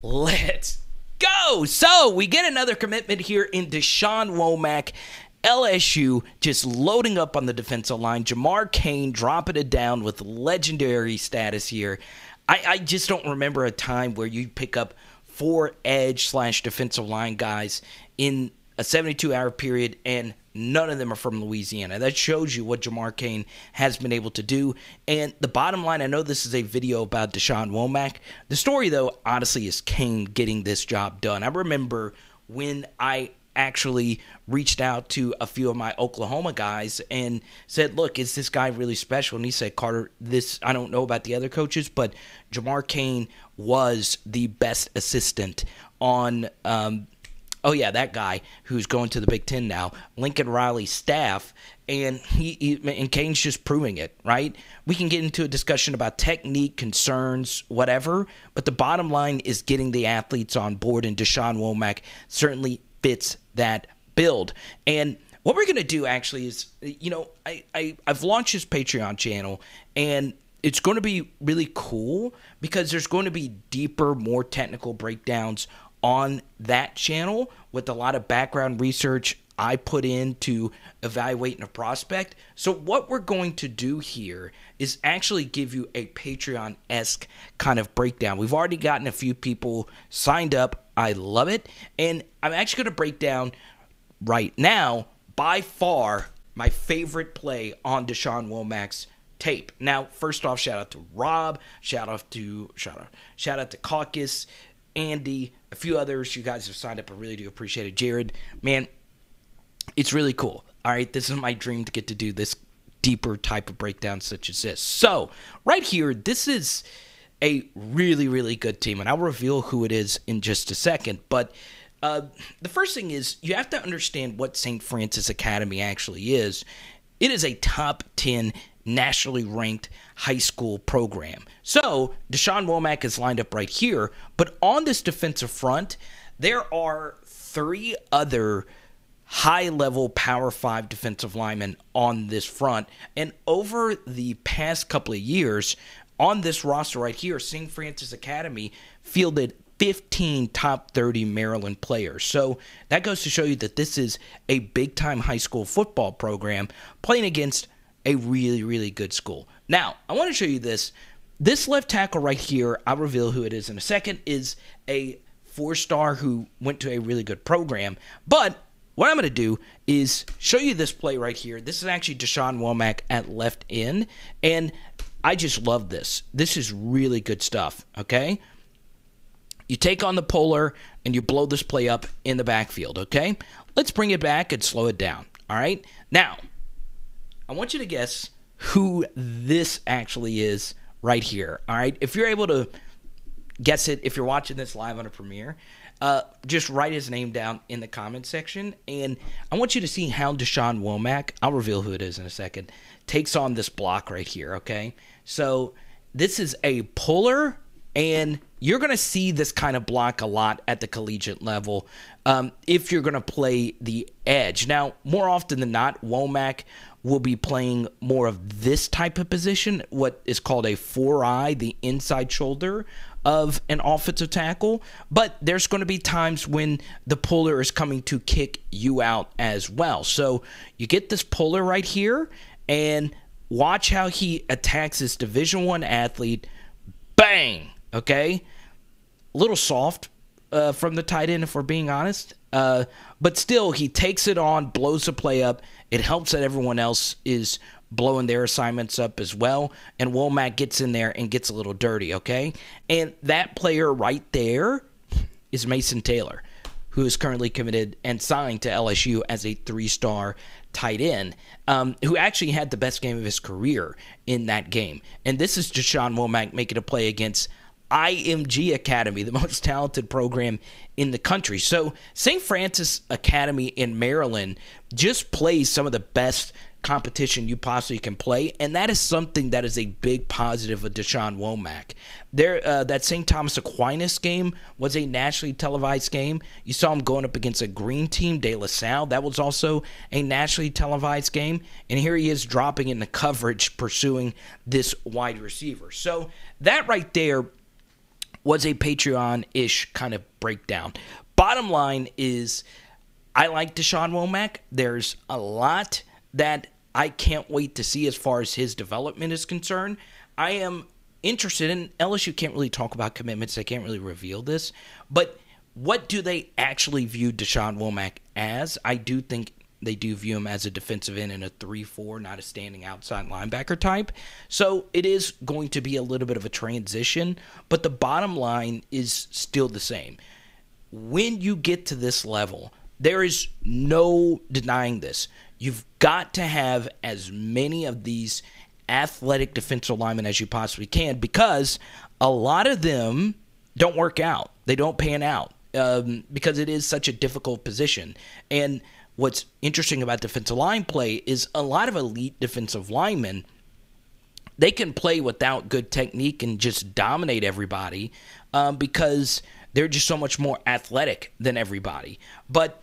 Let's go. So we get another commitment here in Da'Shawn Womack. LSU just loading up on the defensive line. Jamar Cain dropping it down with legendary status here. I just don't remember a time where you pick up 4 edge/defensive line guys in a 72-hour period, and none of them are from Louisiana. That shows you what Jamar Cain has been able to do. And the bottom line, I know this is a video about Da'Shawn Womack. The story, though, honestly, is Cain getting this job done. I remember when I actually reached out to a few of my Oklahoma guys and said, look, is this guy really special? And he said, Carter, I don't know about the other coaches, but Jamar Cain was the best assistant on that guy who's going to the Big Ten now, Lincoln Riley's staff, and and Cain's just proving it, right? We can get into a discussion about technique, concerns, whatever, but the bottom line is getting the athletes on board, and Da'Shawn Womack certainly fits that build. And what we're going to do actually is, I've launched this Patreon channel, and it's going to be really cool because there's going to be deeper, more technical breakdowns on that channel with a lot of background research I put in to evaluating a prospect. So what we're going to do here is actually give you a Patreon-esque kind of breakdown. We've already gotten a few people signed up. I love it. And I'm actually going to break down right now, by far, my favorite play on Da'Shawn Womack's tape. Now, first off, shout out to Rob, shout out to Caucus, Andy, a few others. You guys have signed up. I really do appreciate it. Jared, man, it's really cool. All right, this is my dream to get to do this deeper type of breakdown such as this. So right here, this is a really, really good team, and I'll reveal who it is in just a second. But the first thing is you have to understand what St. Francis Academy actually is. It is a top 10 nationally ranked high school program. So Da'Shawn Womack is lined up right here, but on this defensive front, there are 3 other high-level Power 5 defensive linemen on this front. And over the past couple of years, on this roster right here, St. Francis Academy fielded 15 top 30 Maryland players. So that goes to show you that this is a big-time high school football program playing against a really, really good school. Now, I want to show you this. This left tackle right here, I'll reveal who it is in a second, is a 4-star who went to a really good program. But what I'm going to do is show you this play right here. This is actually Da'Shawn Womack at left end, and I just love this. This is really good stuff, okay? You take on the polar, and you blow this play up in the backfield, okay? Let's bring it back and slow it down, all right? Now, I want you to guess who this actually is right here, all right? If you're able to guess it, if you're watching this live on a premiere, just write his name down in the comment section, and I want you to see how Da'Shawn Womack, I'll reveal who it is in a second, takes on this block right here, okay? So this is a puller, and you're going to see this kind of block a lot at the collegiate level if you're going to play the edge. Now, more often than not, Womack will be playing more of this type of position, what is called a 4-eye, the inside shoulder of an offensive tackle. But there's going to be times when the puller is coming to kick you out as well. So you get this puller right here, and watch how he attacks this Division I athlete. Bang! Okay? A little soft from the tight end, if we're being honest. But still, he takes it on, blows the play up. It helps that everyone else is blowing their assignments up as well. And Womack gets in there and gets a little dirty, okay? And that player right there is Mason Taylor, who is currently committed and signed to LSU as a 3-star tight end, who actually had the best game of his career in that game. And this is Da'Shawn Womack making a play against IMG Academy, the most talented program in the country. So St. Francis Academy in Maryland just plays some of the best competition you possibly can play, and that is something that is a big positive of Da'Shawn Womack. That St. Thomas Aquinas game was a nationally televised game. You saw him going up against a green team, De La Salle. That was also a nationally televised game, and here he is dropping in the coverage, pursuing this wide receiver. So that right there was a Patreon-ish kind of breakdown. Bottom line is, I like Da'Shawn Womack. There's a lot that I can't wait to see as far as his development is concerned. I am interested in, LSU can't really talk about commitments. They can't really reveal this. But what do they actually view Da'Shawn Womack as? I do think they do view him as a defensive end in a 3-4, not a standing outside linebacker type. So it is going to be a little bit of a transition, but the bottom line is still the same. When you get to this level, there is no denying this. You've got to have as many of these athletic defensive linemen as you possibly can, because a lot of them don't work out. They don't pan out because it is such a difficult position. And what's interesting about defensive line play is a lot of elite defensive linemen, they can play without good technique and just dominate everybody because they're just so much more athletic than everybody. But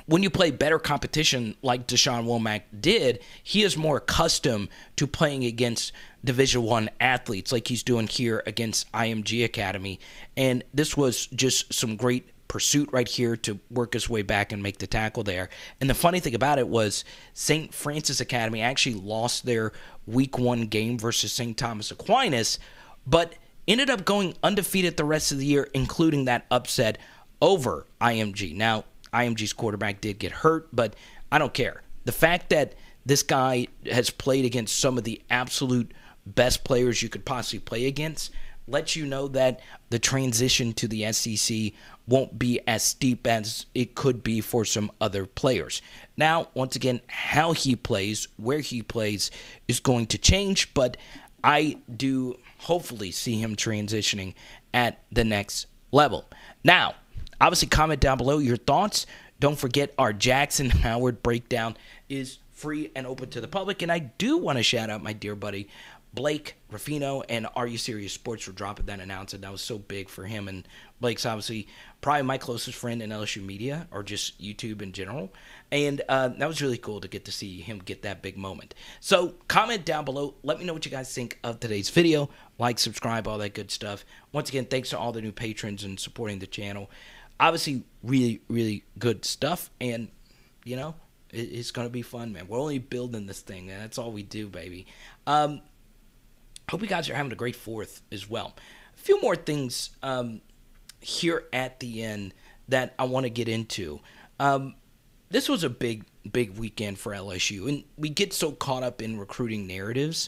when you play better competition like Da'Shawn Womack did, he is more accustomed to playing against Division I athletes like he's doing here against IMG Academy. And this was just some great pursuit right here to work his way back and make the tackle there. And the funny thing about it was St. Francis Academy actually lost their Week 1 game versus St. Thomas Aquinas, but ended up going undefeated the rest of the year, including that upset over IMG. Now, IMG's quarterback did get hurt, but I don't care. The fact that this guy has played against some of the absolute best players you could possibly play against lets you know that the transition to the SEC won't be as steep as it could be for some other players. Now, once again, how he plays, where he plays is going to change, but I do hopefully see him transitioning at the next level. Now, obviously, comment down below your thoughts. Don't forget our Jackson Howard breakdown is free and open to the public. And I do want to shout out my dear buddy Blake Ruffino and Are You Serious Sports for dropping that announcement. That was so big for him. And Blake's obviously probably my closest friend in LSU media or just YouTube in general. And that was really cool to get to see him get that big moment. So comment down below. Let me know what you guys think of today's video. Like, subscribe, all that good stuff. Once again, thanks to all the new patrons and supporting the channel. Obviously, really, really good stuff. And, you know, it's going to be fun, man. We're only building this thing, and that's all we do, baby. Hope you guys are having a great 4th as well. A few more things here at the end that I want to get into. This was a big weekend for LSU, and we get so caught up in recruiting narratives.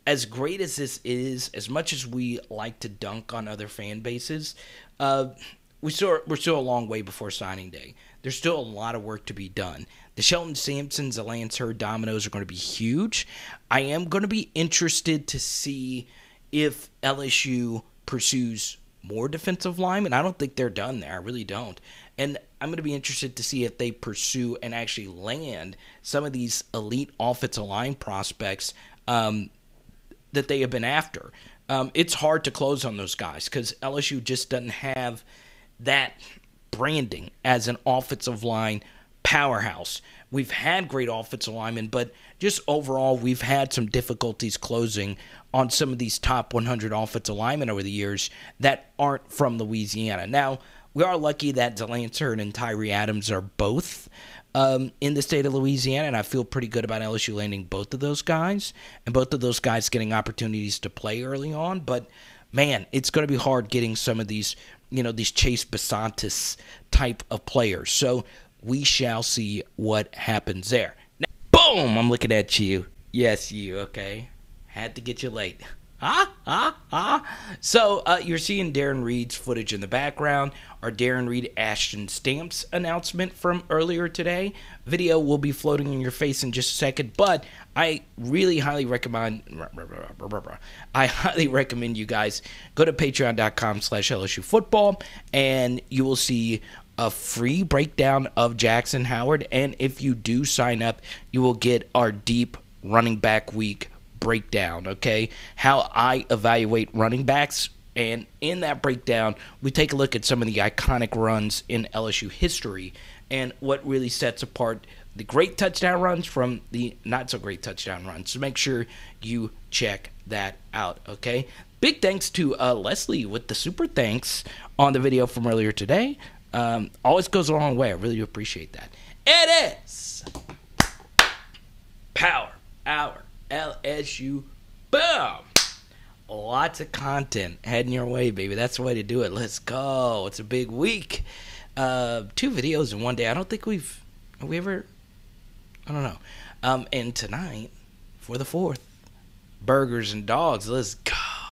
As great as this is, as much as we like to dunk on other fan bases, we're still a long way before signing day. There's still a lot of work to be done. The Shelton Sampsons, the Lance Hurd dominoes are going to be huge. I am going to be interested to see if LSU pursues more defensive linemen. I don't think they're done there. I really don't. And I'm going to be interested to see if they pursue and actually land some of these elite offensive line prospects that they have been after. It's hard to close on those guys because LSU just doesn't have that branding as an offensive line powerhouse. We've had great offensive linemen, but just overall, we've had some difficulties closing on some of these top 100 offensive linemen over the years that aren't from Louisiana. Now, we are lucky that Lance Hurd and Tyree Adams are both in the state of Louisiana, and I feel pretty good about LSU landing both of those guys, and both of those guys getting opportunities to play early on. But, man, it's going to be hard getting some of these, you know, these Chase Besantis type of players. So we shall see what happens there. Now, boom! I'm looking at you. Yes, you, okay? Had to get you late. So you're seeing Darron Reed's footage in the background. Our Darron Reed Ashton Stamps announcement from earlier today. Video will be floating in your face in just a second, but I really highly recommend you guys go to patreon.com/LSU Football, and you will see a free breakdown of Jackson Howard. And if you do sign up, you will get our deep running back week breakdown, okay? How I evaluate running backs. And in that breakdown, we take a look at some of the iconic runs in LSU history and what really sets apart the great touchdown runs from the not-so-great touchdown runs. So make sure you check that out, okay? Big thanks to Leslie with the super thanks on the video from earlier today. Always goes a long way. I really appreciate that. It is Power Hour LSU. Boom! Lots of content heading your way, baby. That's the way to do it. Let's go. It's a big week. 2 videos in one day. I don't think have we ever, I don't know. And tonight, for the 4th, burgers and dogs. Let's go.